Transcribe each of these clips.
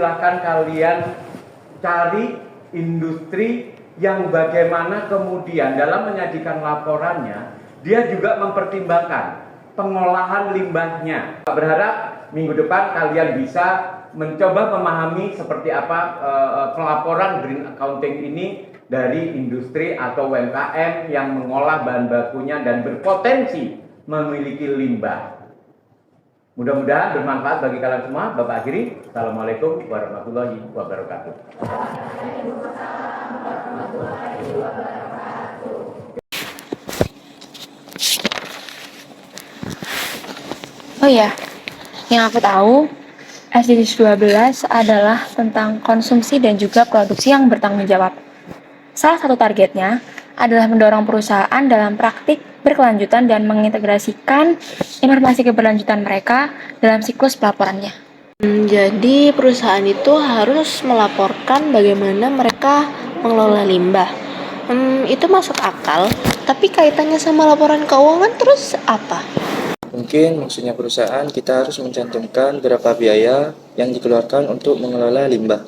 silahkan kalian cari industri yang bagaimana kemudian dalam menyajikan laporannya dia juga mempertimbangkan pengolahan limbahnya. Berharap minggu depan kalian bisa mencoba memahami seperti apa pelaporan green accounting ini dari industri atau UMKM yang mengolah bahan bakunya dan berpotensi memiliki limbah. Mudah-mudahan bermanfaat bagi kalian semua. Bapak akhiri. Assalamualaikum warahmatullahi wabarakatuh. Oh iya, yang aku tahu SDGs 12 adalah tentang konsumsi dan juga produksi yang bertanggung jawab. Salah satu targetnya adalah mendorong perusahaan dalam praktik berkelanjutan dan mengintegrasikan informasi keberlanjutan mereka dalam siklus pelaporannya. Jadi perusahaan itu harus melaporkan bagaimana mereka mengelola limbah. Itu masuk akal, tapi kaitannya sama laporan keuangan terus apa? Mungkin maksudnya perusahaan kita harus mencantumkan berapa biaya yang dikeluarkan untuk mengelola limbah.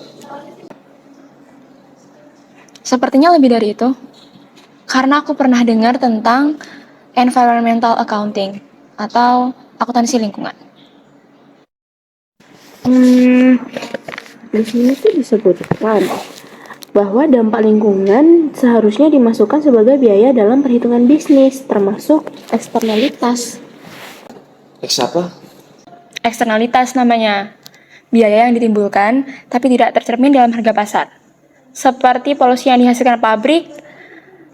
Sepertinya lebih dari itu, karena aku pernah dengar tentang environmental accounting atau akuntansi lingkungan. Di sini sih disebutkan bahwa dampak lingkungan seharusnya dimasukkan sebagai biaya dalam perhitungan bisnis, termasuk eksternalitas. Apa? Eksternalitas namanya, biaya yang ditimbulkan tapi tidak tercermin dalam harga pasar. Seperti polusi yang dihasilkan pabrik,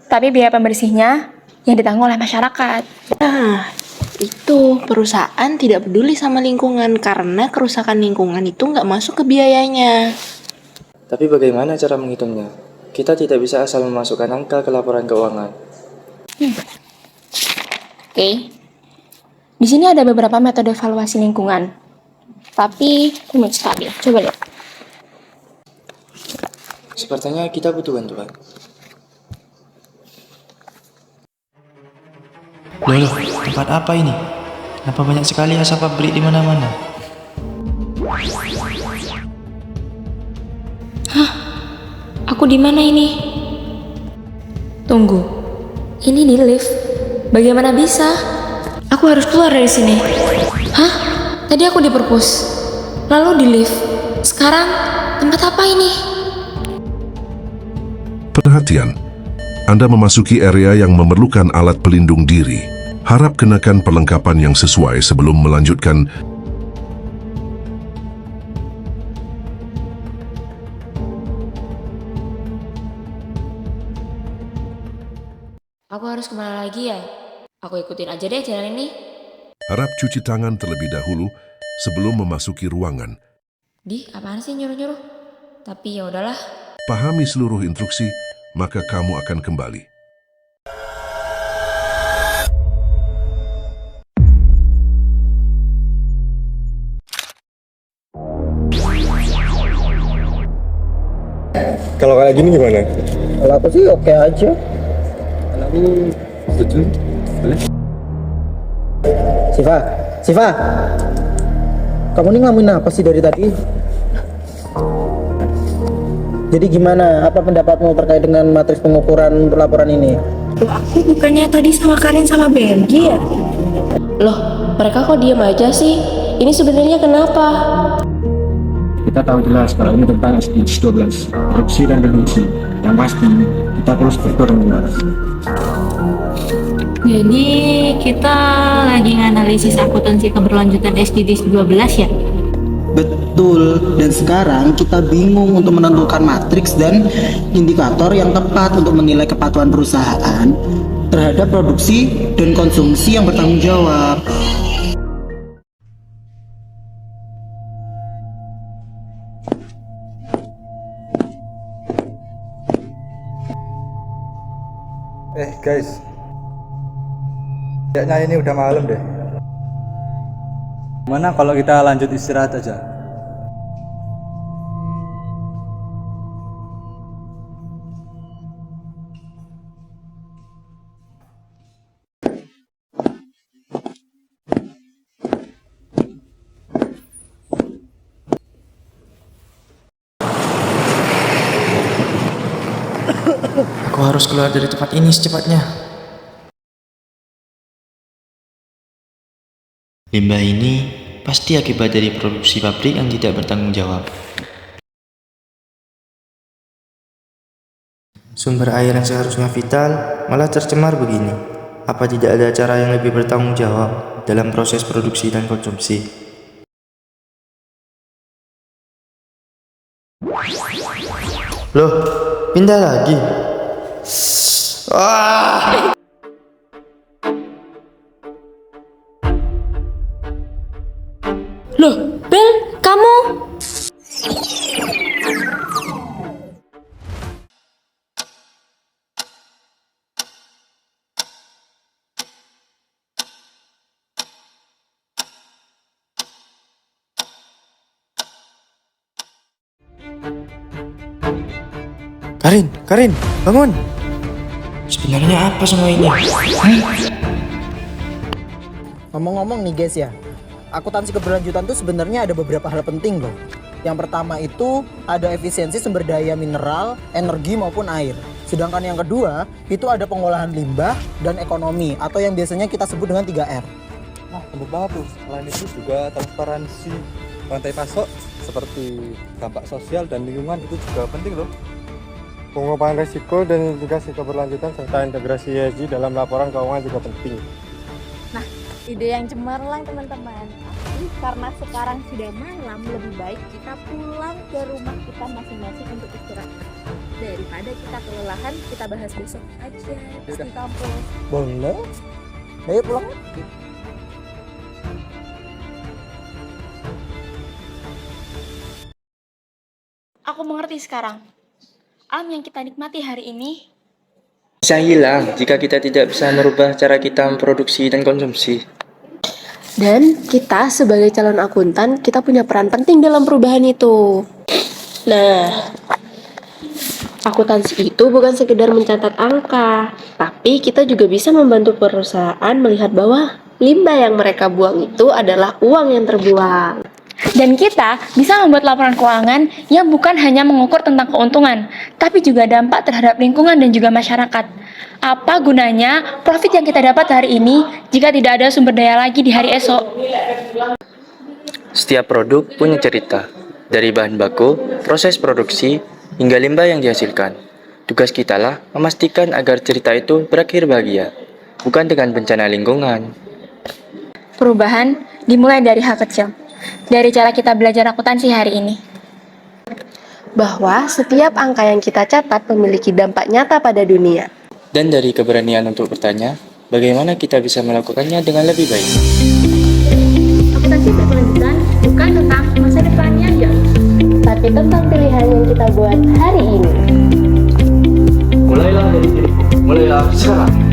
tapi biaya pembersihnya yang ditanggung oleh masyarakat. Nah, itu perusahaan tidak peduli sama lingkungan karena kerusakan lingkungan itu nggak masuk ke biayanya. Tapi bagaimana cara menghitungnya? Kita tidak bisa asal memasukkan angka ke laporan keuangan. Oke. Di sini ada beberapa metode evaluasi lingkungan, tapi rumit sekali. Coba lihat. Sepertinya kita butuh bantuan. Loh, tempat apa ini? Kenapa banyak sekali asap pabrik di mana-mana? Aku di mana ini? Tunggu. Ini di lift. Bagaimana bisa? Aku harus keluar dari sini. Hah? Tadi aku di perpus. Lalu di lift. Sekarang tempat apa ini? Perhatian, Anda memasuki area yang memerlukan alat pelindung diri. Harap kenakan perlengkapan yang sesuai sebelum melanjutkan. Aku harus kemana lagi ya? Aku ikutin aja deh jalan ini. Harap cuci tangan terlebih dahulu sebelum memasuki ruangan. Apaan sih nyuruh-nyuruh? Tapi ya udahlah. Pahami seluruh instruksi, maka kamu akan kembali. Kalau kayak gini gimana? Kalau aku sih oke aja. Kalau aku setuju. Boleh. Siva, kamu ini ngelamuin apa sih dari tadi? Jadi gimana? Apa pendapatmu terkait dengan matriks pengukuran untuk laporan ini? Aku bukannya tadi sama Karin sama Benji ya? Loh, mereka kok diam aja sih? Ini sebenarnya kenapa? Kita tahu jelas kalau ini tentang SDGs 12, korupsi dan reduksi. Yang pasti kita terus berturut menerus. Jadi kita lagi nganalisis akuntansi keberlanjutan SDGs 12 ya? Betul, dan sekarang kita bingung untuk menentukan matriks dan indikator yang tepat untuk menilai kepatuhan perusahaan terhadap produksi dan konsumsi yang bertanggung jawab. Guys, kayaknya ini udah malam deh. Mana kalau kita lanjut istirahat aja? harus keluar dari tempat ini secepatnya. Limbah ini pasti akibat dari produksi pabrik yang tidak bertanggung jawab. Sumber air yang seharusnya vital malah tercemar begini. Apa tidak ada cara yang lebih bertanggung jawab dalam proses produksi dan konsumsi? Loh, pindah lagi. Wah! Loh, Bel, kamu? Karin, bangun. Sebenarnya apa semua ini? Ngomong-ngomong nih guys ya, akuntansi keberlanjutan tuh sebenarnya ada beberapa hal penting loh. Yang pertama itu ada efisiensi sumber daya mineral, energi maupun air. Sedangkan yang kedua itu ada pengolahan limbah dan ekonomi atau yang biasanya kita sebut dengan 3R. Nah, benar banget tuh. Selain itu juga transparansi rantai pasok seperti dampak sosial dan lingkungan itu juga penting loh. Pengupahan resiko dan mitigasi keberlanjutan serta integrasi ESG dalam laporan keuangan juga penting. Nah, ide yang cemerlang teman-teman. Tapi karena sekarang sudah malam, lebih baik kita pulang ke rumah kita masing-masing untuk istirahat. Daripada kita kelelahan, kita bahas besok aja di kampus. Boleh? Ayo pulang. Aku mengerti sekarang. Alam yang kita nikmati hari ini Bisa hilang jika kita tidak bisa merubah cara kita memproduksi dan konsumsi. Dan kita sebagai calon akuntan, kita punya peran penting dalam perubahan itu. Nah, akuntansi itu bukan sekedar mencatat angka, tapi kita juga bisa membantu perusahaan melihat bahwa limbah yang mereka buang itu adalah uang yang terbuang. dan kita bisa membuat laporan keuangan yang bukan hanya mengukur tentang keuntungan, tapi juga dampak terhadap lingkungan dan juga masyarakat. Apa gunanya profit yang kita dapat hari ini jika tidak ada sumber daya lagi di hari esok? Setiap produk punya cerita, dari bahan baku, proses produksi, hingga limbah yang dihasilkan. Tugas kita lah memastikan agar cerita itu berakhir bahagia, bukan dengan bencana lingkungan. Perubahan dimulai dari hal kecil, dari cara kita belajar akuntansi hari ini. Bahwa setiap angka yang kita catat memiliki dampak nyata pada dunia. Dan dari keberanian untuk bertanya, bagaimana kita bisa melakukannya dengan lebih baik. Akuntansi berkelanjutan bukan tentang masa depannya ya, Tapi tentang pilihan yang kita buat hari ini. Mulailah dari diriku, mulailah sekarang.